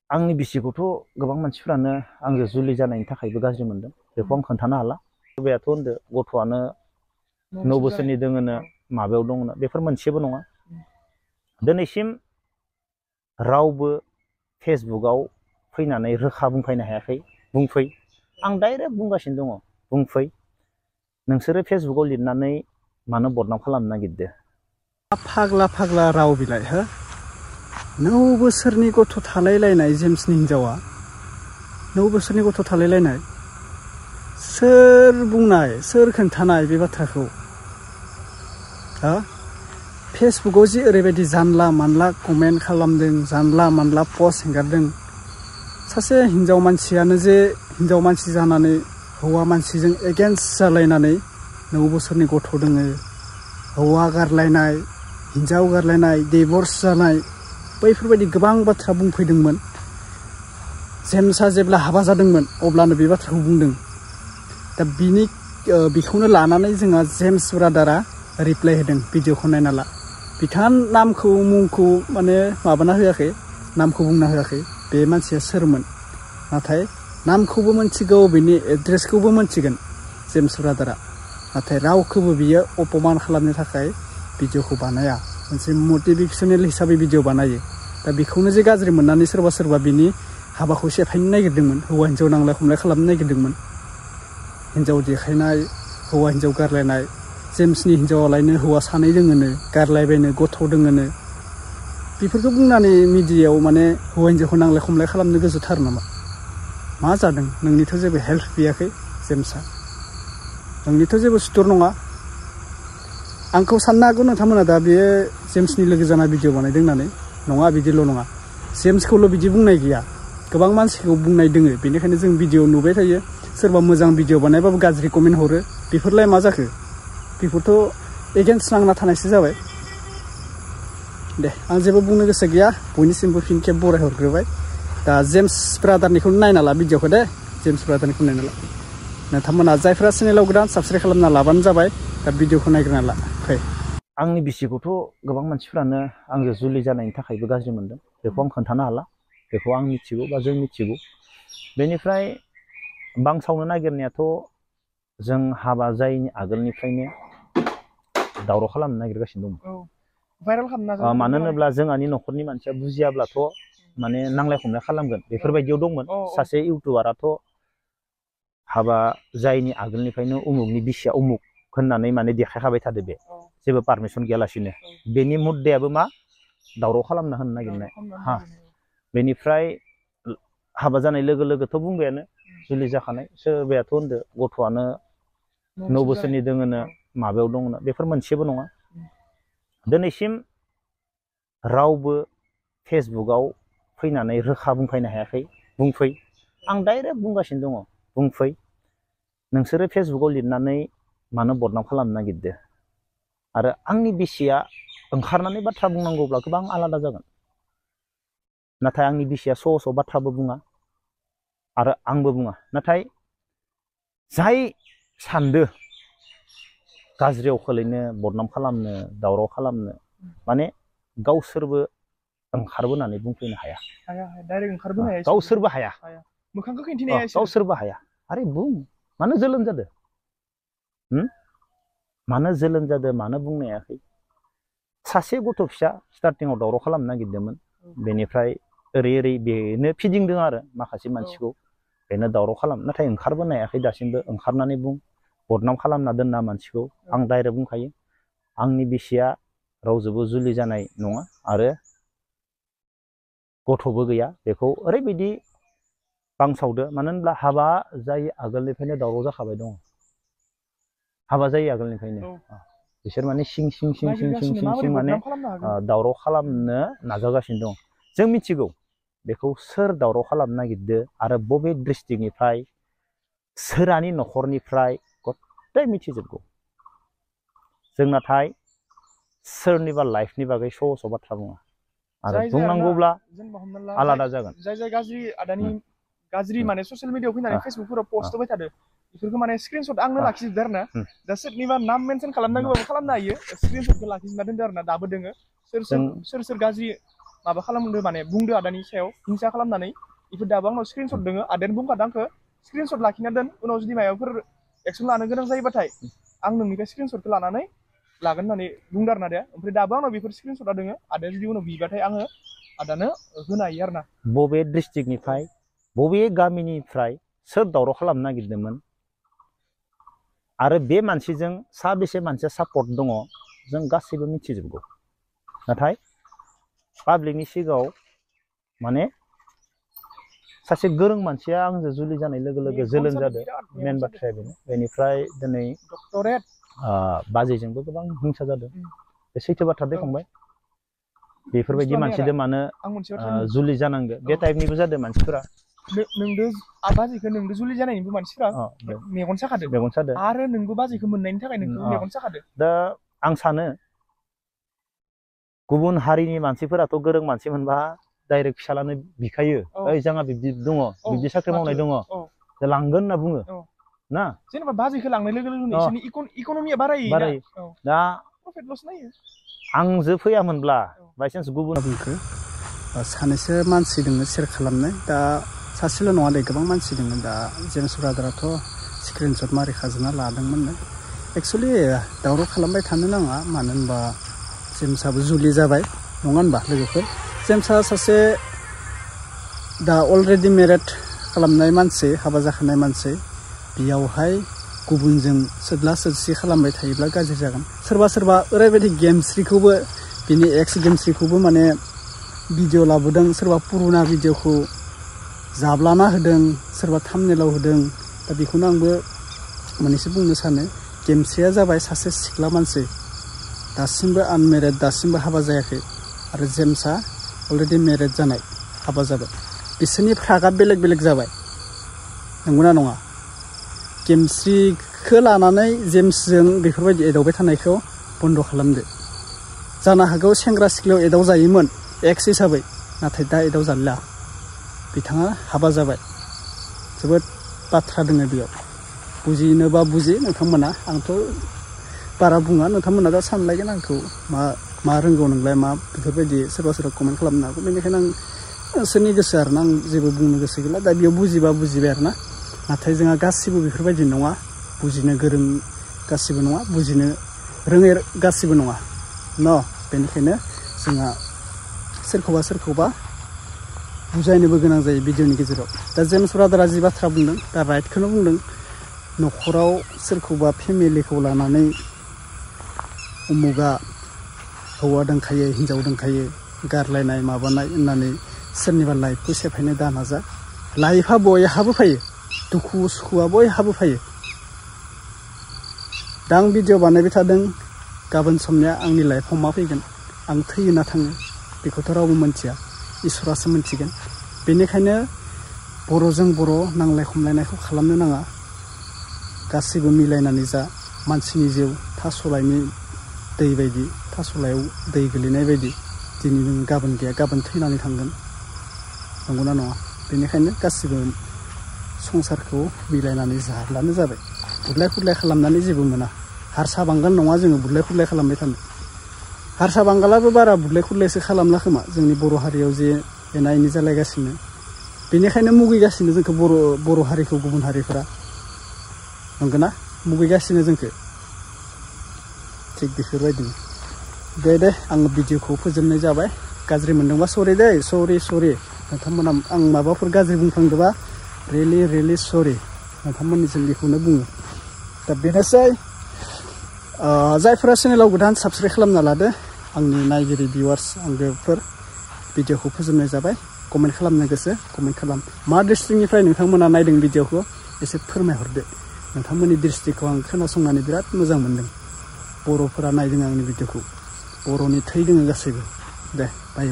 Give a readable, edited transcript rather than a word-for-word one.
आंनि बिसिखौथ' गोबां मानसिफ्रानो आंजों जुलि जानायनि थाखायबो गाज्रि मोनदों। बेखौ आं खोन्थानो हाला। सोरबायाथ' होनदो गथ'आनो 9 बोसोरनि दोङोनो माबायाव दङनो, बेफोर मोनसेबो नङा। दिनैसिम रावबो फेसबुकआव फैनानै रोखा बुंफैनो हायाखै। बुंफै, आं डाइरेक्ट बुंगासिनो दङ, बुंफै। नोंसोरो फेसबुकआव लिरनानै मानो बदनाम खालामनो नागिरदो? फाग्ला फाग्ला राव बिलाइ हो। 9 बोसोरनि गथ' थालायलायनाय जेम्सनि हिन्जावा, 9 बोसोरनि गथ' थालायलायनाय। सोर बुंनाय, सोर खोन्थानाय बे बाथ्राखौ? हा? फेसबुकआव जि ओरैबायदि जानला मानला कमेन्ट खालामदों, जानला मानला पस्ट हेंगारदों। सासे हिन्जाव मानसियानो जे हिन्जाव मानसि जानानै हौवा मानसिजों एगेन्स्ट जालायनानै 9 बोसोरनि गथ' दोङो, हौवा गारलायनाय, हिन्जाव गारलायनाय, डिभर्स जानाय, बैफोरबायदि गोबां बाथ्रा बुंफैदोंमोन। जेम्सआ जेब्ला हाबा जादोंमोन अब्लानो बे बाथ्राखौ बुंदों। दा बिखौनो लानानै जोंहा जेम्स ब्रादारा रिप्लाइ होदों, भिडिअखौ नायना ला। बिथाङा नामखौ मुंखौ माने माबाना होआखै, नामखौ बुंना होआखै बे मानसिया सोरमोन। नाथाय नामखौबो मोनथिगौ, बिनि एड्रेसखौबो मोनथिगोन जेम्स ब्रादारा। नाथाय रावखौबो बियो अपमान खालामनो थाखाय भिडिअखौ बानाया, मोनसे मटिभेसनेल हिसाबै भिडिअ बानायो। दा बेखौनो जे गाज्रि मोननानै सोरबा सोरबा बिनि हाबाखौ सेफायनो नागिरदोंमोन, हौवा हिन्जाव नांलाय खमलाय खालामनो नागिरदोंमोन। हिन्जाव देखायनाय, हौवा हिन्जाव गारलायनाय। जेम्सनि हिन्जावालायनो हौवा 2 दोङोनो, गारलायबायनो, गथ' दोङोनो। बेफोरखौ बुंनानै मिडियायाव माने हौवा हिन्जावखौ नांलाय खमलाय खालामनो गोसोथार नामा? मा जादों? नोंनिथ' जेबो हेल्प गैयाखै जेम्सआ, नोंनिथ' जेबो सुथुर नङा। आंखौ साननो हागौ नोंथांमोना दा बेयो जेम्सनि लोगो जाना भिडिअ बानायदों होननानै। नङा, बिदिल' नङा। जेम्सखौल' बिदि बुंनाय गैया, गोबां मानसिखौ बुंनाय दोङो। बेनिखायनो जों भिडिअ नुबाय थायो, सोरबा मोजां भिडिअ बानायबाबो गाज्रि कमेन्ट हरो। बेफोरलाय मा जाखो? बेफोरथ' एगेन्स्ट नांना थानायसो जाबाय। दे, आं जेबो बुंनो गोसो गैया। बयनिसिमबो फिन खेब बराय हरग्रोबाय। दा जेम्स ब्रादारनिखौ नायना ला भिडिअखौ दे, जेम्स ब्रादारनिखौ नायना ला। नोंथांमोना जायफ्रा चेनेलाव गोदान साबस्क्राइब खालामना लाबानो जाबाय। दा भिडिअखौ नायग्रोना ला। फै। आंनि बिसिखौथ' गोबां मानसिफ्रानो आंजों जुलि जानायनि थाखायबो गाज्रि मोनदों। बेखौ आं खोन्थानो हाला। बेखौ आं मिथिगौ बा जों मिथिगौ। बेनिफ्राय बांसावनो नागिरनायाथ' जों हाबा जायैनि आगोलनिफ्रायनो दावराव खालामनो नागिरगासिनो दं। भाइरेल खालामना मानो होनोब्ला जोंहानि न'खरनि मानसिया बुजियाब्लाथ' माने नांलाय खमलाय खालामगोन, बेफोरबायदियाव दंमोन। सासे इउटुबाराथ' हाबा जायैनि आगोलनिफ्रायनो उमुगनि बिसिया उमुग होननानै माने देखायखाबाय थादो, बे जेबो पारमिसन गैयालासिनो। बेनि मुद्दायाबो मा? दावराव खालामना होनो नागिरनाय। हा, बेनिफ्राय हाबा जानाय लोगो लोगोथ' बुंबायानो जुलि जाखानाय। सोरबायाथ' होनदो गथ'आनो 9 बोसोरनि दोङोनो, माबायाव दङनो, बेफोर मोनसेबो नङा। दिनैसिम रावबो फेसबुकआव फैनानै रोखा बुंफैनो हायाखै। बुंफै, आं डाइरेक्ट बुंगासिनो दङ, बुंफै। नोंसोरो फेसबुकआव लिरनानै मानो बदनाम खालामनो नागिरदो? आरो आंनि बिसिया ओंखारनानै बाथ्रा बुंनांगौब्ला गोबां आलादा जागोन। नाथाय आंनि बिसिया स' बाथ्राबो बुङा आरो आंबो बुङा। नाथाय जाय सानदो गाज्रियाव खोलैनो, बदनाम खालामनो, दावराव खालामनो, माने गावसोरबो ओंखारबोनानै बुंफैनो हाया। डाइरेक्ट ओंखारबोनो हाया। गावसोरबो हाया। मोखांखौ खिन्थिनो हाया। गावसोरबो हाया। आरे बुं, मानो जोलोम जादो? मानो जोलोम जादो? मानो बुंनो हायाखै? सासे गथ' फिसा स्टार्टिंआव दावराव खालामनो नागिरदोंमोन। बेनिफ्राय ओरै बेनो फिदिंदों आरो माखासे मानसिखौ। बेनो दावराव खालाम, नाथाय ओंखारबोनो हायाखै दासिमबो। ओंखारनानै बुं, बदनाम खालामना दोनना मानसिखौ। आं डाइरेक्ट बुंखायो, आंनि बिसिया रावजोंबो जुलि जानाय नङा आरो गथ'बो गैया। बेखौ ओरैबायदि बांसावदो, मानो होनब्ला हाबा जायै आगोलनिफ्रायनो दावराव जाखाबाय दङ। हाबा जायै आगोलनिफ्रायनो बिसोर माने सिं माने दावराव खालामनो नाजागासिनो दं। जों मिथिगौ बेखौ सोर दावराव खालामनो नागिरदो आरो बबे डिस्ट्रिक्टनिफ्राय, सोरानि न'खरनिफ्राय, गथाय मिथिजोबगौ। जों नाथाय सोरनिबा लाइफनि बागै स' बाथ्रा बुङा। आरो बुंनांगौब्ला आलादा जागोन। जाय गाज्रि आदानि गाज्रि माने ससियेल मिडियाआव फैनानै फेसबुकफोराव पस्ट होबाय थादो, बेफोरखौ माने स्क्रिनशट आंनो लाखिजोबदो आरो ना। दा सोरनिबा नाम मेनसन खालामनांगौबाबो खालामनो हायो। स्क्रिनशटखौ लाखिजोबना दोनदो आरो ना, दाबो दोङो। सोर गाज्रि माबा खालामदो माने बुंदो आदानि सायाव हिंसा खालामनानै इफोर दाबो आंनाव स्क्रिनशट दोङो आदायानो बुंखादों आंखो स्क्रिनशट लाखिना दोन उनाव जुदि माबाफोर एक्सन लानो गोनां जायोबाथाय आं नोंनिफ्राय स्क्रिनशटखौ लानानै लागोन होननानै बुंदों आरो ना आदाया ओमफ्राय दाबो आंनाव बेफोर स्क्रिनशटआ दोङो आदाया जुदि उनाव बिबाथाय आङो आदानो होनो हायो आरो ना बबे डिस्ट्रिक्टनिफ्राय बबे गामिनिफ्राय सोर दावराव खालामनो नागिरदोंमोन आरो बे मानसिजों साबेसे मानसिया सापर्ट दङ जों गासैबो मिथिजोबगौ नाथाय पाब्लिकनि सिगाङाव माने सासे गोरों मानसिया आंजों जुलि जानाय लोगो लोगो जोलोम जादों मेन बाथ्राया बेनो बेनिफ्राय दिनै डक्टरेट बाजैजोंबो गोबां हिंसा जादों बे सैथो बाथ्रा दे फंबाय बेफोरबायदि मानसिजों मानो जुलि जानांगौ बे टाइपनिबो जादों मानसिफोरा नोंदो बाजैखौ नोंदो जुलि जानायनिबो मानसिफोरा मेगन साखादों आरो नोंबो बाजैखौ मोननायनि थाखाय नोंखौ मेगन साखादों दा आं सानो गुबुन हारिनि मानसिफोराथ' गोरों मानसि मोनबा डाइरेक्ट फिसालानो बिखायो ओइ जोंहा बिब्दि दङ बिब्दि साख्रि मावनाय दङ लांगोन होनना बुङो ना जेनेबा बाजैखौ लांनाय लोगो लोगो बिसोरनि इक'नमिया बारायो दा प्रफिट लस नायो आंजो फैयामोनब्ला बायसान्स गुबुन बुंखो सानैसो मानसि दोङो सेयार खालामनाय दा सासेल' नङा दे गोबां मानसि दोङो दा जेम्स ब्रादाराथ' स्क्रिनशट मारि खाजोबना लादोंमोननो एक्सुवेलि दावराव खालामबाय थानो नाङा मानो होनबा जेम्सआबो जुलि जाबाय नङा होनबा लोगोफोर जेम्सआ सासे दा अलरेडि मेरिड खालामनाय मानसि हाबा जाखानाय मानसि बेयावहाय गुबुनजों सोदला सोदसि खालामबाय थायोब्ला गाज्रि जागोन सोरबा ओरैबायदि गेमस्रिखौबो बिनि एक्स गेमस्रिखौबो माने भिडिअ लाबोदों सोरबा पुरुना भिडिअखौ जाब्लाना होदों सोरबा थाम्बनेलाव होदों दा बेखौनो आंबो मोननैसो बुंनो सानो गेमस्रिया जाबाय सासे सिख्ला मानसि दासिमबो आनमेरिड दासिमबो हाबा जायाखै आरो जेम्सआ अलरेडि मेरिड जानाय हाबा जाबाय बिसोरनि फारागा बेलेग बेलेग जाबाय नंगौना नङा गेमस्रिखौ लानानै जेम्सजों बेफोरबायदि एदावबाय थानायखौ बन्द' खालामदो जानो हागौ सेंग्रा सिख्लायाव एदाव जायोमोन एक्स हिसाबै नाथाय दा एदाव जालिया बिथाङा हाबा जाबाय जोबोद बाथ्रा दङ बेयाव बुजिनोबा बुजि नोंथांमोना आंथ' बारा बुङा नोंथांमोना दा सानलायगोन आंखौ मा रोंगौ नोंलाय मा बेफोरबायदि सोरबा कमेन्ट खालामनो हागौ बेनिखायनो आं नोंसोरनि गोसो आरोना आं जेबो बुंनो गोसो गैला दा बेयाव बुजिबा बुजिबाय आरोना नाथाय जोंहा गासिबो बेफोरबायदि नङा बुजिनो गोरों गासिबो नङा बुजिनो रोङै गासिबो नङा बेनिखायनो जोंहा सोरखौबा बुजायनोबो गोनां जायो भिडिअनि गेजेराव दा जेम्स ब्रादारा जि बाथ्रा बुंदों दा राइटखौनो बुंदों न'खराव सोरखौबा फेमिलिखौ लानानै उमुगा हौवा दंखायो हिन्जाव दंखायो गारलायनाय माबानाय होननानै सोरनिबा लाइफखौ सेफायनो दा नाजा लाइफआ बयहाबो फैयो दुखु सुखुआ बयहाबो फैयो दा आं भिडिअ बानायबाय थादों गाबोन समनिया आंनि लाइफआव मा फैगोन आं थैयो ना थाङो बेखौथ' रावबो मोनथिया इसोरासो मोनथिगोन बेनिखायनो बर'जों बर' नांलाय खमलायनायखौ खालामनो नाङा गासैबो मिलायनानै जा मानसिनि जिउ थास'लायनि दै बायदि थास'लायाव दै गोलैनाय बायदि दिनै नों गाबोन गैया गाबोन थैनानै थांगोन नंगौना नङा बेनिखायनो गासिबो संसारखौ मिलायनानै जाब्लानो जाबाय बुलाय खुरलाय खालामनानै जेबो मोना हारसा बांगाल नङा जोङो बुलाय खुरलाय खालामबाय थानो हारसा बांगालाबो बारा बुलाय खुरलायसो खालामला खोमा जोंनि बर' हारियाव जे एना एनि जालायगासिनो बेनिखायनो मुगैगासिनो जोंखौ बर' हारिखौ गुबुन हारिफोरा नंगौना मुगैगासिनो जोंखौ थिग बेफोरबायदिनो दे आं भिडिअखौ फोजोबनाय जाबाय गाज्रि मोनदोंबा सरि दे सरि नोंथांमोना आं माबाफोर गाज्रि बुंफ्लांदोंबा रियेलि सरि नोंथांमोननिसिम बेखौनो बुङो दा बेनोसै जायफोरा चेनेलाव गोदान साबस्क्राइब खालामना लादो आंनि नायगिरि भिउवार्स आंगोफोर भिडिअखौ फोजोबनाय जाबाय कमेन्ट खालामनो गोसो कमेन्ट खालाम मा डिस्ट्रिक्टनिफ्राय नोंथांमोना नायदों भिडिअखौ एसे फोरमायहरदो नोंथांमोननि डिस्ट्रिक्टखौ आं खोनासंनानै बिराद मोजां मोनदों बर'फोरा नायदों आंनि भिडिअखौ बर'नि थै दोङो गासैबो दे बाय